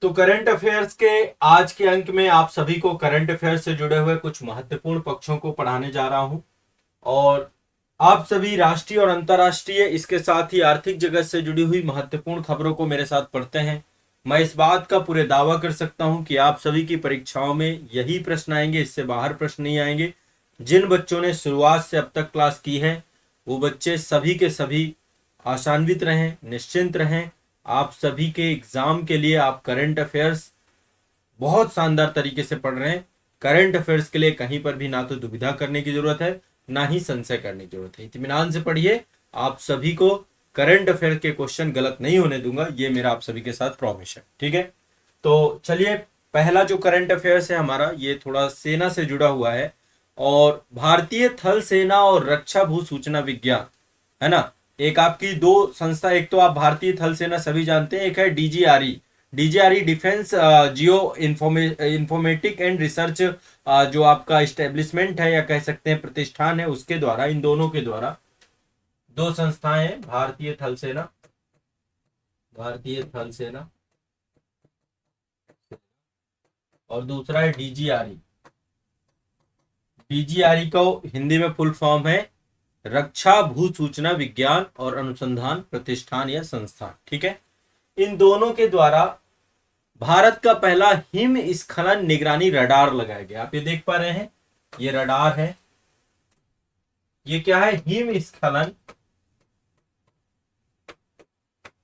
तो current affairs के आज के अंक में आप सभी को करंट अफेयर्स से जुड़े हुए कुछ महत्वपूर्ण पक्षों को पढ़ाने जा रहा हूं। और आप सभी राष्ट्रीय और अंतर्राष्ट्रीय, इसके साथ ही आर्थिक जगत से जुड़ी हुई महत्वपूर्ण खबरों को मेरे साथ पढ़ते हैं। मैं इस बात का पूरे दावा कर सकता हूं कि आप सभी की परीक्षाओं में यही प्रश्न आएंगे, इससे बाहर प्रश्न नहीं आएंगे। जिन बच्चों ने शुरुआत से अब तक क्लास की है वो बच्चे सभी के सभी आशान्वित रहें, निश्चिंत रहें। आप सभी के एग्जाम के लिए आप करंट अफेयर्स बहुत शानदार तरीके से पढ़ रहे हैं। करंट अफेयर्स के लिए कहीं पर भी ना तो दुविधा करने की जरूरत है, ना ही संशय करने की जरूरत है। इत्मीनान से पढ़िए। आप सभी को करंट अफेयर के क्वेश्चन गलत नहीं होने दूंगा, ये मेरा आप सभी के साथ प्रॉमिस है। ठीक है, तो चलिए, पहला जो करंट अफेयर्स है हमारा, ये थोड़ा सेना से जुड़ा हुआ है। और भारतीय थल सेना और रक्षा भू सूचना विज्ञान, है ना, एक आपकी दो संस्था। एक तो आप भारतीय थल सेना सभी जानते हैं, एक है DGRE, DGRE defence geo informatic and research, जो आपका इस्टेब्लिशमेंट है या कह सकते हैं प्रतिष्ठान है, उसके द्वारा, इन दोनों के द्वारा दो संस्थाएं हैं। भारतीय थल सेना, भारतीय थल सेना, और दूसरा है डीजीआरई। डीजीआरई को हिंदी में फुल फॉर्म है रक्षा भू सूचना विज्ञान और अनुसंधान प्रतिष्ठान या संस्थान। ठीक है, इन दोनों के द्वारा भारत का पहला हिम स्खलन निगरानी रडार लगाया गया। आप ये देख पा रहे हैं, ये रडार है। ये क्या है? हिम स्खलन।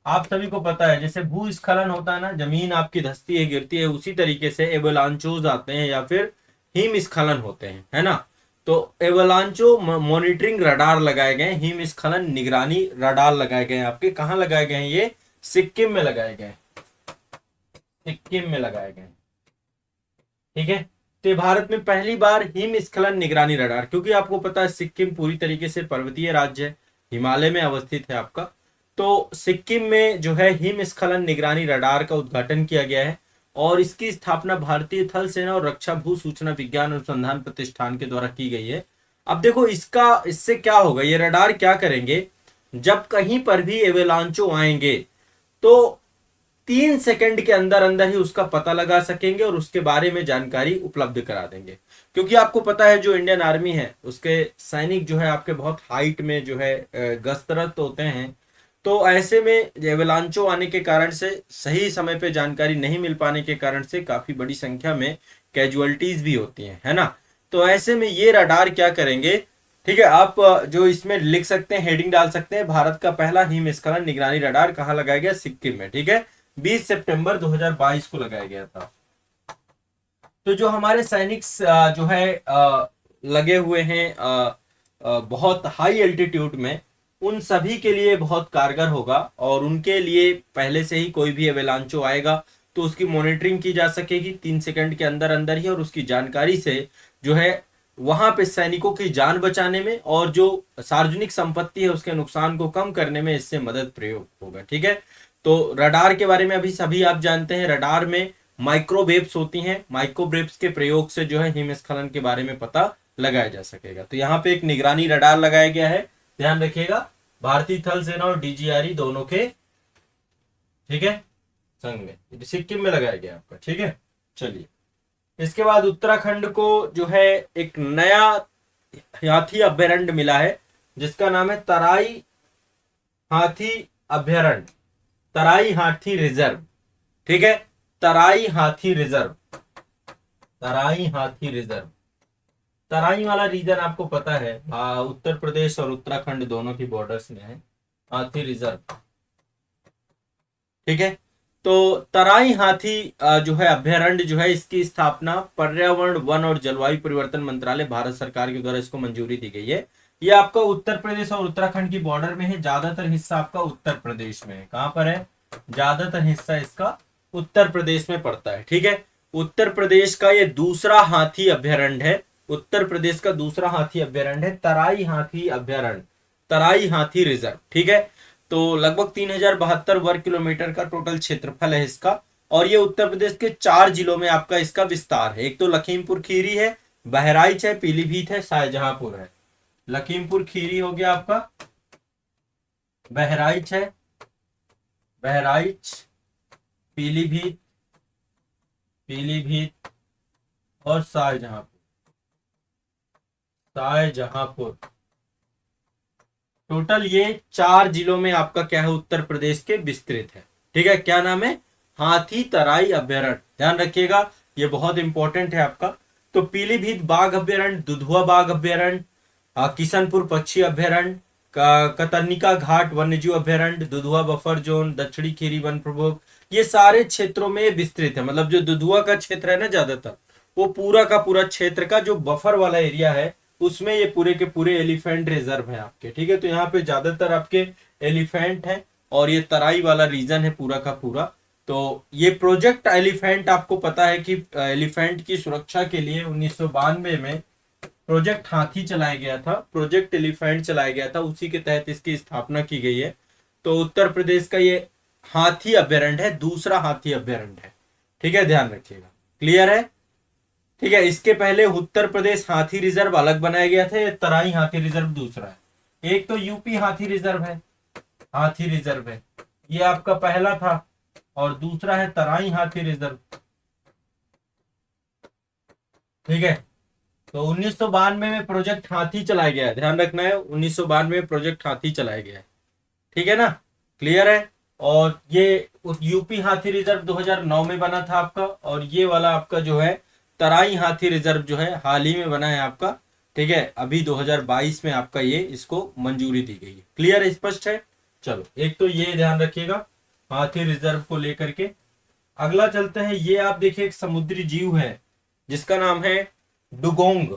आप सभी को पता है, जैसे भूस्खलन होता है ना, जमीन आपकी धंसती है, गिरती है, उसी तरीके से एवलांचोज आते हैं या फिर हिमस्खलन होते हैं, है ना। तो एवलांचो मॉनिटरिंग रडार लगाए गए, हिमस्खलन निगरानी रडार लगाए गए। आपके कहाँ लगाए गए हैं? ये सिक्किम में लगाए गए, सिक्किम में लगाए गए। ठीक है, तो भारत में पहली बार हिमस्खलन निगरानी रडार, क्योंकि आपको पता है सिक्किम पूरी तरीके से पर्वतीय राज्य है, हिमालय में अवस्थित है आपका। तो सिक्किम में जो है हिमस्खलन निगरानी रडार का उद्घाटन किया गया है, और इसकी स्थापना भारतीय थल सेना और रक्षा भू सूचना विज्ञान अनुसंधान प्रतिष्ठान के द्वारा की गई है। अब देखो इसका, इससे क्या होगा, ये रडार क्या करेंगे, जब कहीं पर भी एवेलांचो आएंगे तो 3 सेकंड के अंदर अंदर ही उसका पता लगा सकेंगे और उसके बारे में जानकारी उपलब्ध करा देंगे। क्योंकि आपको पता है जो इंडियन आर्मी है उसके सैनिक जो है आपके बहुत हाइट में जो है गश्तरत होते हैं। तो ऐसे में एवेलांचो आने के कारण से, सही समय पे जानकारी नहीं मिल पाने के कारण से काफी बड़ी संख्या में कैजुअलिटीज भी होती हैं, है ना। तो ऐसे में ये रडार क्या करेंगे, ठीक है, आप जो इसमें लिख सकते हैं, हेडिंग डाल सकते हैं, भारत का पहला हिमस्खलन निगरानी रडार कहाँ लगाया गया? सिक्किम में। ठीक है, 20 सितंबर 2022 को लगाया गया था। तो जो हमारे सैनिक जो है लगे हुए हैं बहुत हाई एल्टीट्यूड में, उन सभी के लिए बहुत कारगर होगा। और उनके लिए पहले से ही कोई भी एवेलांचो आएगा तो उसकी मॉनिटरिंग की जा सकेगी 3 सेकंड के अंदर अंदर ही, और उसकी जानकारी से जो है वहां पे सैनिकों की जान बचाने में और जो सार्वजनिक संपत्ति है उसके नुकसान को कम करने में इससे मदद प्रयोग होगा। ठीक है, तो रडार के बारे में अभी सभी आप जानते हैं, रडार में माइक्रोवेव्स होती हैं, माइक्रोवेव्स के प्रयोग से जो है हिमस्खलन के बारे में पता लगाया जा सकेगा। तो यहाँ पे एक निगरानी रडार लगाया गया है, ध्यान रखिएगा, भारतीय थल सेना और डीजीआरई दोनों के, ठीक है, संग में, सिक्किम में लगाया गया आपका। ठीक है, चलिए, इसके बाद उत्तराखंड को जो है एक नया हाथी अभ्यारण्य मिला है, जिसका नाम है तराई हाथी अभ्यारण्य, तराई हाथी रिजर्व। ठीक है, तराई हाथी रिजर्व, तराई हाथी रिजर्व। तराई वाला रीजन आपको पता है, उत्तर प्रदेश और उत्तराखंड दोनों की बॉर्डर्स में है हाथी रिजर्व। ठीक है, तो तराई हाथी जो है अभ्यारण्य जो है, इसकी स्थापना पर्यावरण वन और जलवायु परिवर्तन मंत्रालय भारत सरकार के द्वारा इसको मंजूरी दी गई है। ये आपका उत्तर प्रदेश और उत्तराखंड की बॉर्डर में है, ज्यादातर हिस्सा आपका उत्तर प्रदेश में है। कहां पर है? ज्यादातर हिस्सा इसका उत्तर प्रदेश में पड़ता है। ठीक है, उत्तर प्रदेश का ये दूसरा हाथी अभ्यारण्य है, उत्तर प्रदेश का दूसरा हाथी अभ्यारण्य है तराई हाथी अभ्यारण्य, तराई हाथी रिजर्व। ठीक है, तो लगभग 3072 वर्ग किलोमीटर का टोटल क्षेत्रफल है इसका, और ये उत्तर प्रदेश के 4 जिलों में आपका इसका विस्तार है। एक तो लखीमपुर खीरी है, बहराइच है, पीलीभीत है, शाहजहांपुर है। लखीमपुर खीरी हो गया आपका, बहराइच है, बहराइच, पीलीभीत पीलीभीत और शाहजहांपुर। टोटल ये 4 जिलों में आपका क्या है, उत्तर प्रदेश के विस्तृत है। ठीक है, क्या नाम है, हाथी तराई अभ्यारण्य। ध्यान रखिएगा, ये बहुत इंपॉर्टेंट है आपका। तो पीलीभीत बाघ अभ्यारण्य, दुधवा बाघ अभ्यारण्य, किशनपुर पक्षी अभ्यारण्य, कतर्निका घाट वन्यजीव अभ्यारण्य, दुधवा बफर जोन, दक्षिणी खीरी वन प्रभोग, ये सारे क्षेत्रों में विस्तृत है। मतलब जो दुधवा का क्षेत्र है ना, ज्यादातर वो पूरा का पूरा क्षेत्र का जो बफर वाला एरिया है, उसमें ये पूरे के पूरे एलिफेंट रिजर्व है आपके। ठीक है, तो यहाँ पे ज्यादातर आपके एलिफेंट है और ये तराई वाला रीजन है पूरा का पूरा। तो ये प्रोजेक्ट एलिफेंट, आपको पता है कि एलिफेंट की सुरक्षा के लिए 1992 में प्रोजेक्ट हाथी चलाया गया था, प्रोजेक्ट एलिफेंट चलाया गया था, उसी के तहत इसकी स्थापना की गई है। तो उत्तर प्रदेश का ये हाथी अभ्यारण्य है, दूसरा हाथी अभ्यारण्य है। ठीक है, ध्यान रखिएगा, क्लियर है। ठीक है, इसके पहले उत्तर प्रदेश हाथी रिजर्व अलग बनाया गया था, ये तराई हाथी रिजर्व दूसरा है। एक तो यूपी हाथी रिजर्व है, हाथी रिजर्व है, ये आपका पहला था, और दूसरा है तराई हाथी रिजर्व। ठीक है, तो 1992 में प्रोजेक्ट हाथी चलाया गया है, ध्यान रखना है, 1992 में प्रोजेक्ट हाथी चलाया गया है। ठीक है ना, क्लियर है। और ये यूपी हाथी रिजर्व 2009 में बना था आपका, और ये वाला आपका जो है तराई हाथी रिजर्व जो है हाल ही में बना है आपका। ठीक है, अभी 2022 में आपका ये इसको मंजूरी दी गई है। क्लियर है, स्पष्ट है। चलो, एक तो ये ध्यान रखिएगा हाथी रिजर्व को लेकर के। अगला चलते हैं, ये आप देखिए एक समुद्री जीव है जिसका नाम है डुगोंग।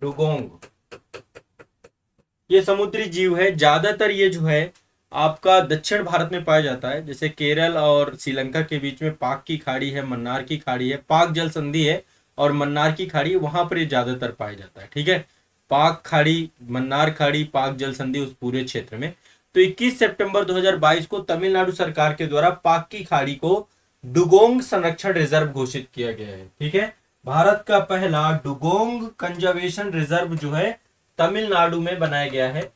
डुगोंग ये समुद्री जीव है, ज्यादातर ये जो है आपका दक्षिण भारत में पाया जाता है, जैसे केरल और श्रीलंका के बीच में पाक की खाड़ी है, मन्नार की खाड़ी है, पाक जल संधि है और मन्नार की खाड़ी है, वहां पर ये ज्यादातर पाया जाता है। ठीक है, पाक खाड़ी, मन्नार खाड़ी, पाक जल संधि, उस पूरे क्षेत्र में। तो 21 सितंबर 2022 को तमिलनाडु सरकार के द्वारा पाक की खाड़ी को डुगोंग संरक्षण रिजर्व घोषित किया गया है। ठीक है, भारत का पहला डुगोंग कंजर्वेशन रिजर्व जो है तमिलनाडु में बनाया गया है,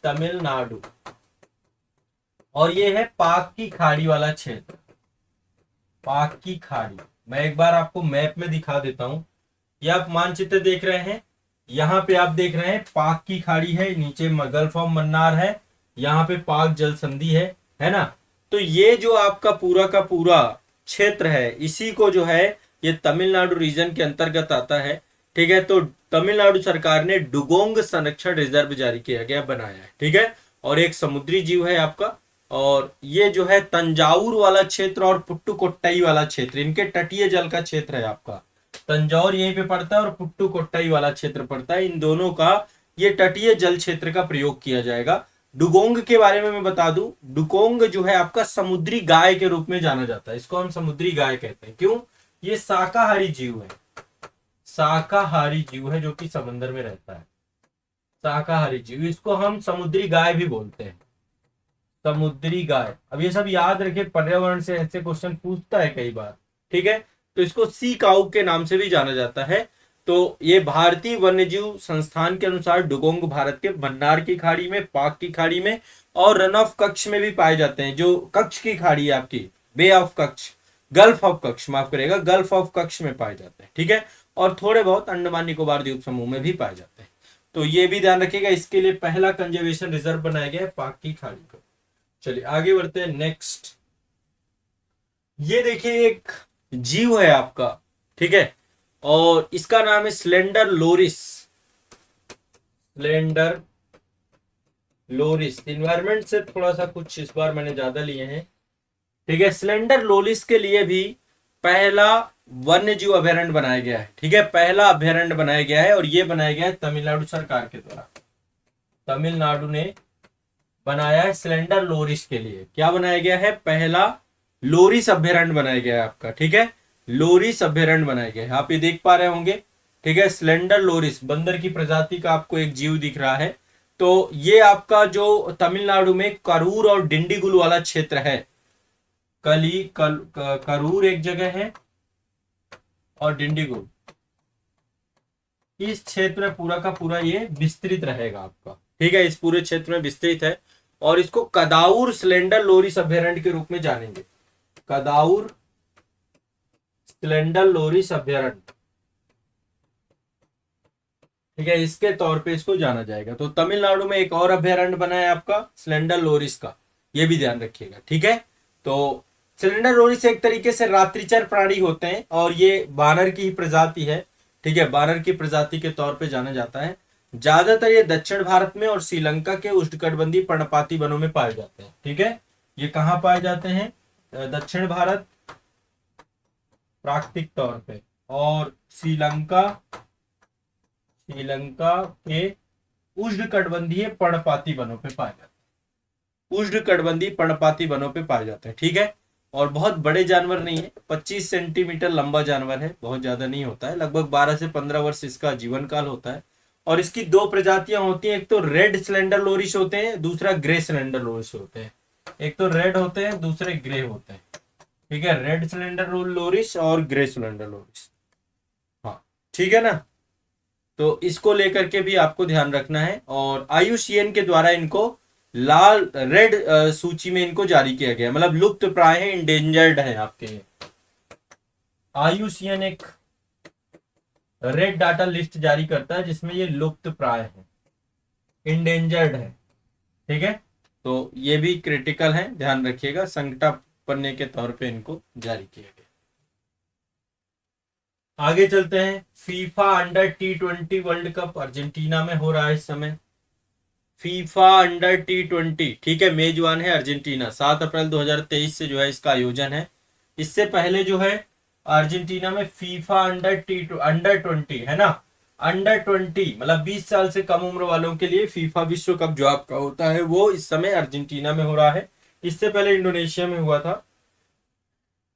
तमिलनाडु। और ये है पाक की खाड़ी वाला क्षेत्र, पाक की खाड़ी। मैं एक बार आपको मैप में दिखा देता हूं, ये आप मानचित्र देख रहे हैं, यहाँ पे आप देख रहे हैं पाक की खाड़ी है, नीचे गल्फ ऑफ मन्नार है, यहाँ पे पाक जल संधि है ना। तो ये जो आपका पूरा का पूरा क्षेत्र है, इसी को जो है ये तमिलनाडु रीजन के अंतर्गत आता है। ठीक है, तो तमिलनाडु सरकार ने डुगोंग संरक्षण रिजर्व जारी किया गया, बनाया है। ठीक है, और एक समुद्री जीव है आपका, और ये जो है तंजाउर वाला क्षेत्र और पुट्टुकोट्टई वाला क्षेत्र, इनके तटीय जल का क्षेत्र है आपका। तंजौर यहीं पे पड़ता है और पुट्टुकोट्टई वाला क्षेत्र पड़ता है, इन दोनों का ये तटीय जल क्षेत्र का प्रयोग किया जाएगा। डुगोंग के बारे में मैं बता दूं, डुगोंग जो है आपका समुद्री गाय के रूप में जाना जाता है, इसको हम समुद्री गाय कहते हैं। क्यों? ये शाकाहारी जीव है, शाकाहारी जीव है जो कि समंदर में रहता है, शाकाहारी जीव, इसको हम समुद्री गाय भी बोलते हैं, समुद्री गाय। अब ये सब याद रखे, पर्यावरण से ऐसे क्वेश्चन पूछता है कई बार। ठीक है, तो इसको सी काऊ के नाम से भी जाना जाता है। तो ये भारतीय वन्यजीव संस्थान के अनुसार डुगोंग भारत के मन्नार की खाड़ी में, पाक की खाड़ी में और रन ऑफ कच्छ में भी पाए जाते हैं। जो कच्छ की खाड़ी है आपकी, bay of Kutch, gulf of Kutch, माफ करेगा, गल्फ ऑफ कच्छ में पाए जाते हैं। ठीक है, और थोड़े बहुत अंडमान निकोबार द्वीप समूह में भी पाए जाते हैं। तो ये भी ध्यान रखिएगा, इसके लिए पहला कंजर्वेशन रिजर्व बनाया गया है पाक की खाड़ी को। चलिए आगे बढ़ते हैं, नेक्स्ट। ये देखिए एक जीव है आपका, ठीक है, और इसका नाम है slender loris. Slender loris, environment से थोड़ा सा कुछ इस बार मैंने ज्यादा लिए हैं। ठीक है, स्लेंडर लोरिस के लिए भी पहला वन्य जीव अभयारण्य बनाया गया है। ठीक है, पहला अभयारण्य बनाया गया है और ये बनाया गया है तमिलनाडु सरकार के द्वारा। तमिलनाडु ने बनाया है स्लेंडर लोरिस के लिए। क्या बनाया गया है? पहला लोरिस अभयारण्य बनाया गया है आपका। ठीक है, लोरिस अभयारण्य बनाया गया है, आप ये देख पा रहे होंगे। ठीक है, स्लेंडर लोरिस बंदर की प्रजाति का आपको एक जीव दिख रहा है। तो ये आपका जो तमिलनाडु में करूर और डिंडीगुल वाला क्षेत्र है, करूर एक जगह है और डिंडीगुल, इस क्षेत्र में पूरा का पूरा ये विस्तृत रहेगा आपका। ठीक है, इस पूरे क्षेत्र में विस्तृत है और इसको कदाउर स्लेंडर लोरिस अभयारण्य के रूप में जानेंगे। कदाउर स्लेंडर लोरिस अभयारण्य, ठीक है, इसके तौर पे इसको जाना जाएगा। तो तमिलनाडु में एक और अभयारण्य बना है आपका स्लेंडर लोरिस का, ये भी ध्यान रखिएगा, ठीक है। तो स्लेंडर लोरिस एक तरीके से रात्रिचर प्राणी होते हैं और ये बानर की ही प्रजाति है, ठीक है, बानर की प्रजाति के तौर पे जाना जाता है। ज्यादातर ये दक्षिण भारत में और श्रीलंका के उष्णकटिबंधीय पर्णपाती वनों में पाए जाते हैं, ठीक है। ये कहाँ पाए जाते हैं? दक्षिण भारत प्राकृतिक तौर पे, और श्रीलंका, श्रीलंका के उष्णकटिबंधीय पर्णपाती वनों पे पाए जाते हैं, उष्णकटिबंधीय पर्णपाती वनों पे पाए जाते हैं, ठीक है। और बहुत बड़े जानवर नहीं है, 25 सेंटीमीटर लंबा जानवर है, बहुत ज्यादा नहीं होता है, लगभग 12 से 15 वर्ष इसका जीवन काल होता है। और इसकी दो प्रजातियां होती हैं, एक तो रेड स्लेंडर लोरिस होते हैं, दूसरा ग्रे स्लेंडर लोरिस होते हैं। एक तो रेड होते हैं, दूसरे ग्रे होते हैं, ठीक है, रेड स्लेंडर लोरिस और ग्रे स्लेंडर लोरिस, हाँ, ठीक है ना। तो इसको लेकर के भी आपको ध्यान रखना है। और आयुसीएन के द्वारा इनको लाल रेड सूची में इनको जारी किया गया, मतलब लुप्त प्राय है, इंडेंजर्ड है आपके। आयुसीएन एक रेड डाटा लिस्ट जारी करता है जिसमें ये लुप्त प्राय है, इंडेंजर्ड है, ठीक है। तो ये भी क्रिटिकल है, ध्यान रखिएगा, संकटापन्न के तौर पे इनको जारी किया गया। आगे चलते हैं। FIFA under T20 world cup Argentina में हो रहा है इस समय। फीफा अंडर T20, ठीक है, मेजबान है अर्जेंटीना। 7 अप्रैल 2023 से जो है इसका आयोजन है। इससे पहले जो है अर्जेंटीना में फीफा अंडर 20 है ना, अंडर 20 मतलब 20 साल से कम उम्र वालों के लिए फीफा विश्व कप जो आपका होता है वो इस समय अर्जेंटीना में हो रहा है। इससे पहले इंडोनेशिया में हुआ था,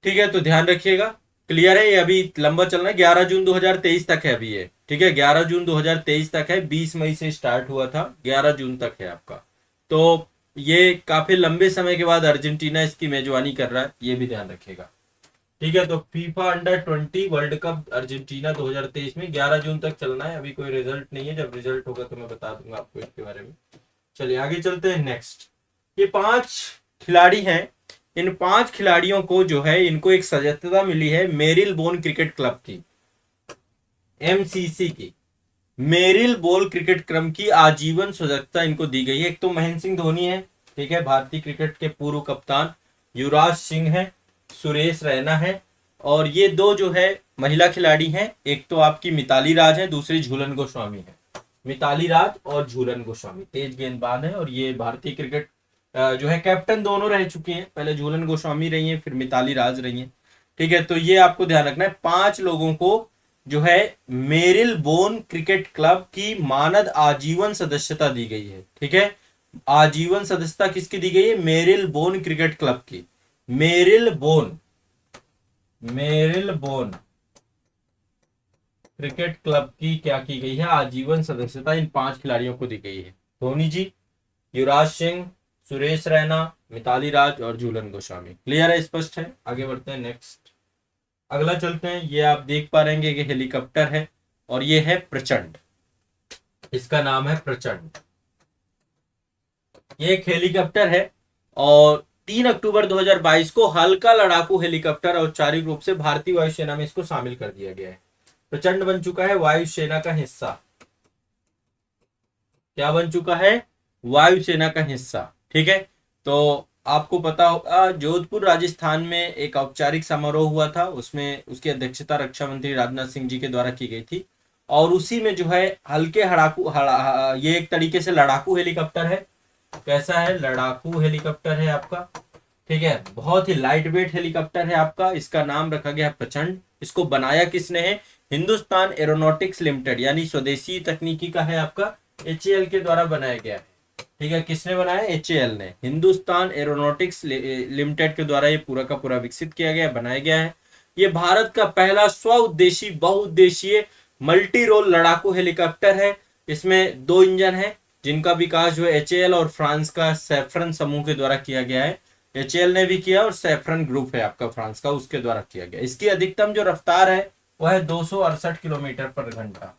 ठीक है। तो ध्यान रखिएगा, क्लियर है, ये अभी लंबा चलना है, 11 जून 2023 तक है अभी ये, ठीक है, 11 जून 2023 तक है, 20 मई से स्टार्ट हुआ था, 11 जून तक है आपका। तो ये काफी लंबे समय के बाद अर्जेंटीना इसकी मेजबानी कर रहा है, ये भी ध्यान रखिएगा, ठीक है। तो FIFA under 20 world cup Argentina 2023 में 11 जून तक चलना है। अभी कोई रिजल्ट नहीं है, जब रिजल्ट होगा तो मैं बता दूंगा आपको इसके बारे में। चलिए आगे चलते हैं नेक्स्ट। ये 5 खिलाड़ी हैं, इन 5 खिलाड़ियों को जो है इनको एक सदस्यता मिली है मेरिल बोन क्रिकेट क्लब की, MCC की, मेरिल बोन क्रिकेट क्लब की आजीवन सदस्यता इनको दी गई है। एक तो महेंद्र सिंह धोनी है, ठीक है, भारतीय क्रिकेट के पूर्व कप्तान, युवराज सिंह है, सुरेश रैना है, और ये दो जो है महिला खिलाड़ी हैं, एक तो आपकी मिताली राज है, दूसरी झूलन गोस्वामी है। मिताली राज और झूलन गोस्वामी तेज गेंदबाज है, और ये भारतीय क्रिकेट जो है कैप्टन दोनों रह चुकी हैं, पहले झूलन गोस्वामी रही हैं, फिर मिताली राज रही हैं, ठीक है। तो ये आपको ध्यान रखना है, 5 लोगों को जो है मेरिल बोन क्रिकेट क्लब की मानद आजीवन सदस्यता दी गई है, ठीक है। आजीवन सदस्यता किसकी दी गई है? मेरिल बोन क्रिकेट क्लब की, मेरिल बोन क्रिकेट क्लब की क्या की गई है? आजीवन सदस्यता इन 5 खिलाड़ियों को दी गई है, धोनी जी, युवराज सिंह, सुरेश रैना, मिताली राज और झूलन गोस्वामी। क्लियर है, स्पष्ट है? आगे बढ़ते हैं नेक्स्ट, अगला चलते हैं। ये आप देख पा रहे हैं कि हेलीकॉप्टर है, और ये है प्रचंड, इसका नाम है प्रचंड। ये एक हेलीकॉप्टर है, और 3 अक्टूबर 2022 को हल्का लड़ाकू हेलीकॉप्टर औपचारिक रूप से भारतीय वायुसेना में इसको शामिल कर दिया गया है। प्रचंड बन चुका है वायुसेना का हिस्सा। क्या बन चुका है? वायुसेना का हिस्सा, ठीक है। तो आपको पता होगा जोधपुर राजस्थान में एक औपचारिक समारोह हुआ था, उसमें उसकी अध्यक्षता रक्षा मंत्री राजनाथ सिंह जी के द्वारा की गई थी, और उसी में जो है हल्के ये एक तरीके से लड़ाकू हेलीकॉप्टर है। कैसा है? लड़ाकू हेलीकॉप्टर है आपका, ठीक है, बहुत ही लाइट वेट हेलीकॉप्टर है आपका। इसका नाम रखा गया प्रचंड। इसको बनाया किसने है? हिंदुस्तान एरोनॉटिक्स लिमिटेड, यानी स्वदेशी तकनीकी का है आपका, HAL के द्वारा बनाया गया है, ठीक है। किसने बनाया? HAL ने, हिंदुस्तान एरोनॉटिक्स लिमिटेड के द्वारा ये पूरा का पूरा विकसित किया गया, बनाया गया है। ये भारत का पहला स्वउद्देशीय बहुउद्देशीय मल्टी रोल लड़ाकू हेलीकॉप्टर है। इसमें 2 इंजन है, जिनका विकास जो है HAL और फ्रांस का सैफरन समूह के द्वारा किया गया है। HAL ने भी किया, और सैफरन ग्रुप है आपका फ्रांस का, उसके द्वारा किया गया। इसकी अधिकतम जो रफ्तार है वह है 268 किलोमीटर पर घंटा,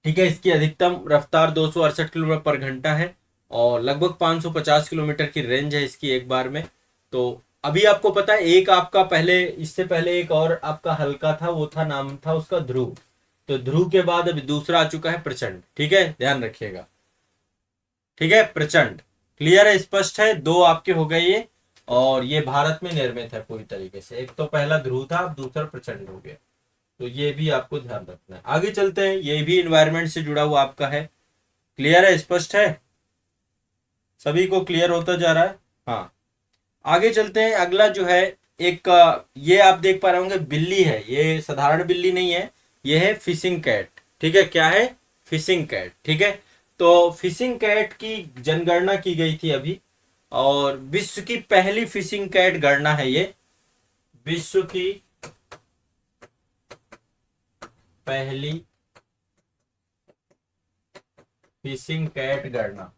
ठीक है। इसकी अधिकतम रफ्तार 268 किलोमीटर पर घंटा है, और लगभग 550 किलोमीटर की रेंज है इसकी एक बार में। तो अभी आपको पता है एक आपका पहले, इससे पहले एक और आपका हल्का था, वो था, नाम था उसका ध्रुव। तो ध्रुव के बाद अभी दूसरा आ चुका है प्रचंड। ठीक है, ध्यान रखिएगा। ठीक है, प्रचंड। क्लियर है, स्पष्ट है, दो आपके हो गए ये। और ये भारत में निर्मित है पूरी तरीके से। एक तो पहला ध्रुव था, अब दूसरा प्रचंड हो गया। तो ये भी आपको ध्यान रखना है। आगे चलते हैं, ये भी इन्वायरमेंट से जुड़ा हुआ आपका है। क्लियर है, स्पष्ट है, सभी को क्लियर होता जा रहा है। हाँ, आगे चलते हैं। अगला जो है एक ये आप देख पा रहे होंगे, बिल्ली है। ये साधारण बिल्ली नहीं है, ये है फिशिंग कैट। ठीक है, क्या है? Fishing cat. ठीक है, तो फिशिंग कैट की जनगणना की गई थी अभी, और विश्व की पहली फिशिंग कैट गणना है ये। विश्व की पहली फिशिंग कैट गणना,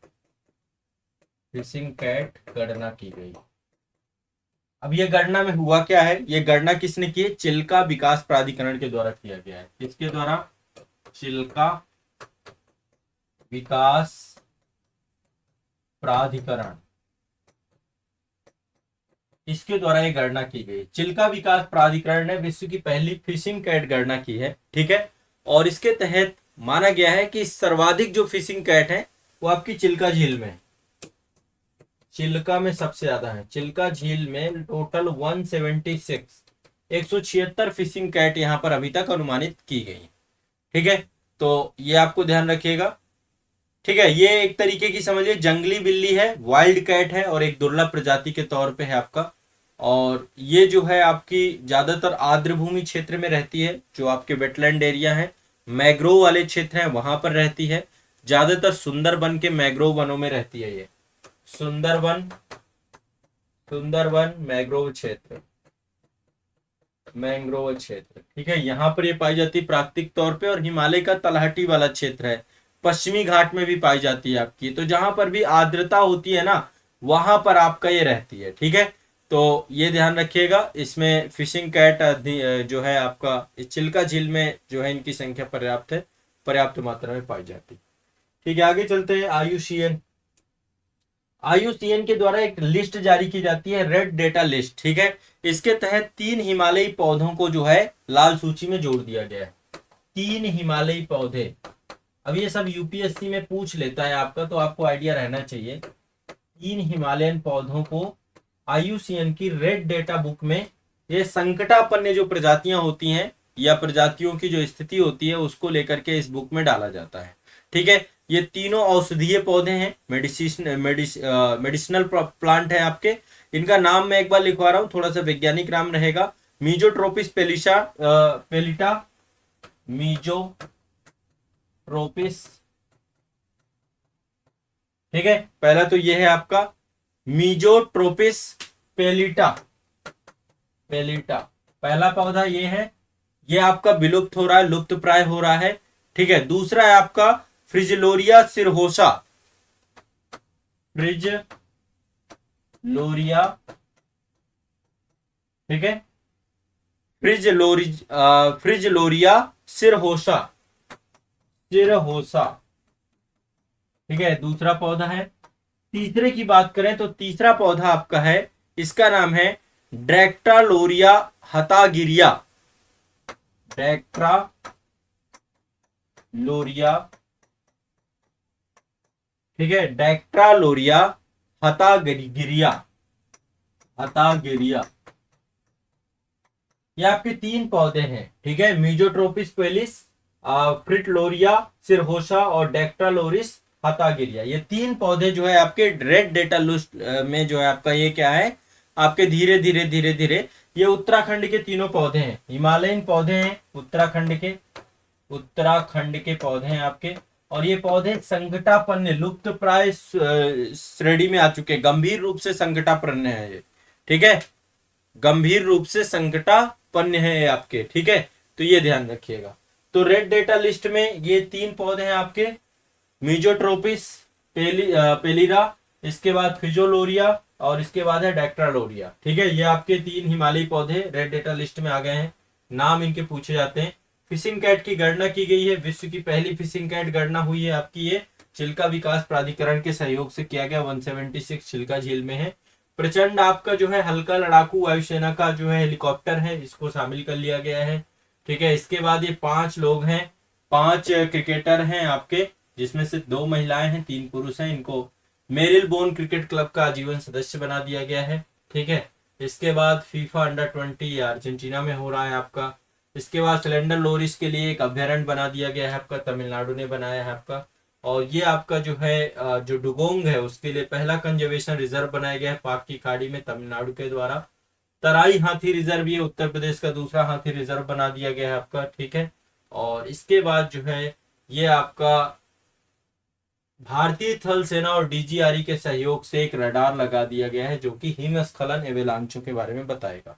फिशिंग कैट गणना की गई। अब ये गणना में हुआ क्या है? ये गणना किसने की है? चिल्का विकास प्राधिकरण के द्वारा किया गया है। किसके द्वारा? चिल्का विकास प्राधिकरण, इसके द्वारा ये गणना की गई। चिल्का विकास प्राधिकरण ने विश्व की पहली फिशिंग कैट गणना की है। ठीक है, और इसके तहत माना गया है कि सर्वाधिक जो फिशिंग कैट है वो आपकी चिल्का झील में है। चिल्का में सबसे ज्यादा है। चिल्का झील में टोटल 176, 176 फिशिंग कैट यहां पर अभी तक अनुमानित की गई। ठीक है, तो ये आपको ध्यान रखिएगा। ठीक है, ये एक तरीके की समझिए जंगली बिल्ली है, वाइल्ड कैट है, और एक दुर्लभ प्रजाति के तौर पे है आपका। और ये जो है आपकी ज्यादातर आर्द्र भूमि क्षेत्र में रहती है, जो आपके वेटलैंड एरिया है, मैग्रोव वाले क्षेत्र हैं वहां पर रहती है। ज्यादातर सुंदरबन के मैग्रोव वनों में रहती है ये। सुंदरबन, सुंदरबन मैग्रोव क्षेत्र, मैंग्रोव क्षेत्र। ठीक है, यहाँ पर ये पाई जाती है प्राकृतिक तौर पे, और हिमालय का तलहटी वाला क्षेत्र है, पश्चिमी घाट में भी पाई जाती है आपकी। तो जहां पर भी आर्द्रता होती है ना, वहां पर आपका ये रहती है। ठीक है, तो ये ध्यान रखिएगा। इसमें फिशिंग कैट जो है आपका इस चिल्का झील में जो है इनकी संख्या पर्याप्त है, पर्याप्त मात्रा में पाई जाती है। ठीक है, आगे चलते हैं। आयुसीएन, आयुसीएन के द्वारा एक लिस्ट जारी की जाती है, रेड डेटा लिस्ट। ठीक है, इसके तहत 3 हिमालयी पौधों को जो है लाल सूची में जोड़ दिया गया है। 3 हिमालयी पौधे। अब ये सब यूपीएससी में पूछ लेता है आपका, तो आपको आइडिया रहना चाहिए। 3 हिमालयन पौधों को आयुसीएन की रेड डेटा बुक में, ये संकटापन्न जो प्रजातियां होती हैं या प्रजातियों की जो स्थिति होती है उसको लेकर के इस बुक में डाला जाता है। ठीक है, ये तीनों औषधीय पौधे हैं, मेडिसिनल प्लांट है आपके। इनका नाम मैं एक बार लिखवा रहा हूं, थोड़ा सा वैज्ञानिक नाम रहेगा। मीजोट्रोपिस पेलिटा, मीजोट्रोपिस। ठीक है, पहला तो ये है आपका मीजोट्रोपिस पेलिटा, पेलिटा पहला पौधा ये है। ये आपका विलुप्त हो रहा है, लुप्त प्राय हो रहा है। ठीक है, दूसरा है आपका फ्रिजलोरिया सिरहोसा, फ्रिजलोरिया। ठीक है, फ्रिजलोरिया सिरहोसा, सिरहोसा। ठीक है, दूसरा पौधा है। तीसरे की बात करें तो तीसरा पौधा आपका है, इसका नाम है ड्रैक्टालोरिया हतागिरिया, ड्रैक्टालोरिया। ठीक है, ड्रैक्टालोरिया हतागिरिया, हतागिरिया। ये आपके 3 पौधे हैं। ठीक है, मीजोट्रोपिस पेलिस, फ्रिटलोरिया सिरहोसा और डेक्टालोरिस हतागिरिया। ये 3 पौधे जो है आपके रेड डेटा लिस्ट में जो है आपका ये क्या है, आपके धीरे धीरे धीरे धीरे ये उत्तराखंड के तीनों पौधे हैं, हिमालयन पौधे हैं, उत्तराखंड के, उत्तराखंड के पौधे हैं आपके। और ये पौधे संकटापन्न, लुप्त प्राय श्रेणी में आ चुके, गंभीर रूप से संकटापन्न है ये। ठीक है, गंभीर रूप से संकटापन्न है आपके। ठीक है, तो ये ध्यान रखिएगा। तो रेड डेटा लिस्ट में ये 3 पौधे हैं आपके, मीजोट्रोपिस पेलिरा, इसके बाद फिजोलोरिया, और इसके बाद है डेक्टालोरिया। ठीक है, ये आपके 3 हिमालयी पौधे रेड डेटा लिस्ट में आ गए हैं, नाम इनके पूछे जाते हैं। फिशिंग कैट की गणना की गई है, विश्व की पहली फिशिंग कैट गणना हुई है आपकी, ये चिल्का विकास प्राधिकरण के सहयोग से किया गया, 176 चिल्का झील में है। प्रचंड आपका जो है हल्का लड़ाकू वायुसेना का जो है हेलीकॉप्टर है, इसको शामिल कर लिया गया है। ठीक है, इसके बाद ये 5 लोग हैं, 5 क्रिकेटर हैं आपके, जिसमें से 2 महिलाएं हैं, 3 पुरुष हैं। इनको मेरिल बोन क्रिकेट क्लब का आजीवन सदस्य बना दिया गया है। ठीक है, इसके बाद फीफा अंडर 20 अर्जेंटीना में हो रहा है आपका। इसके बाद सिलेंडर लोरिस के लिए एक अभ्यारण्य बना दिया गया है आपका, तमिलनाडु ने बनाया है आपका। और ये आपका जो है जो डुगोंग है उसके लिए पहला कंजर्वेशन रिजर्व बनाया गया है पाक की खाड़ी में तमिलनाडु के द्वारा। तराई हाथी रिजर्व ये उत्तर प्रदेश का दूसरा हाथी रिजर्व बना दिया गया है आपका। ठीक है, और इसके बाद जो है ये आपका भारतीय थल सेना और डीजीआरई के सहयोग से एक रडार लगा दिया गया है जो कि हिमस्खलन एवेलांचो के बारे में बताएगा।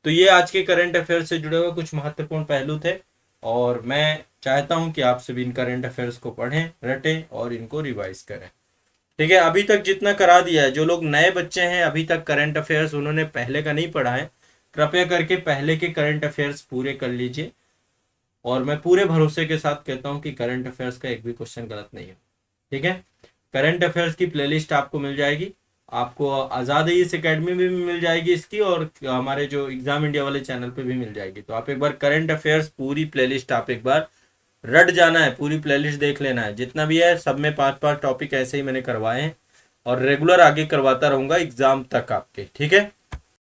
तो ये आज के करंट अफेयर से जुड़े हुए कुछ महत्वपूर्ण पहलू थे, और मैं चाहता हूं कि आप सभी इन करंट अफेयर्स को पढ़ें, रटें और इनको रिवाइज करें। ठीक है, अभी तक जितना करा दिया है, जो लोग नए बच्चे हैं अभी तक करंट अफेयर्स उन्होंने पहले का नहीं पढ़ा है, कृपया करके पहले के करंट अफेयर्स पूरे कर लीजिए। और मैं पूरे भरोसे के साथ कहता हूं कि करंट अफेयर्स का एक भी क्वेश्चन गलत नहीं है। ठीक है, करंट अफेयर्स की प्लेलिस्ट आपको मिल जाएगी, आपको आज़ाद है इस अकेडमी में भी मिल जाएगी इसकी, और हमारे जो एग्जाम इंडिया वाले चैनल पे भी मिल जाएगी। तो आप एक बार करंट अफेयर्स पूरी प्लेलिस्ट आप एक बार रट जाना है, पूरी प्लेलिस्ट देख लेना है, जितना भी है सब में 5-5 टॉपिक ऐसे ही मैंने करवाए हैं और रेगुलर आगे करवाता रहूंगा एग्जाम तक आपके। ठीक है,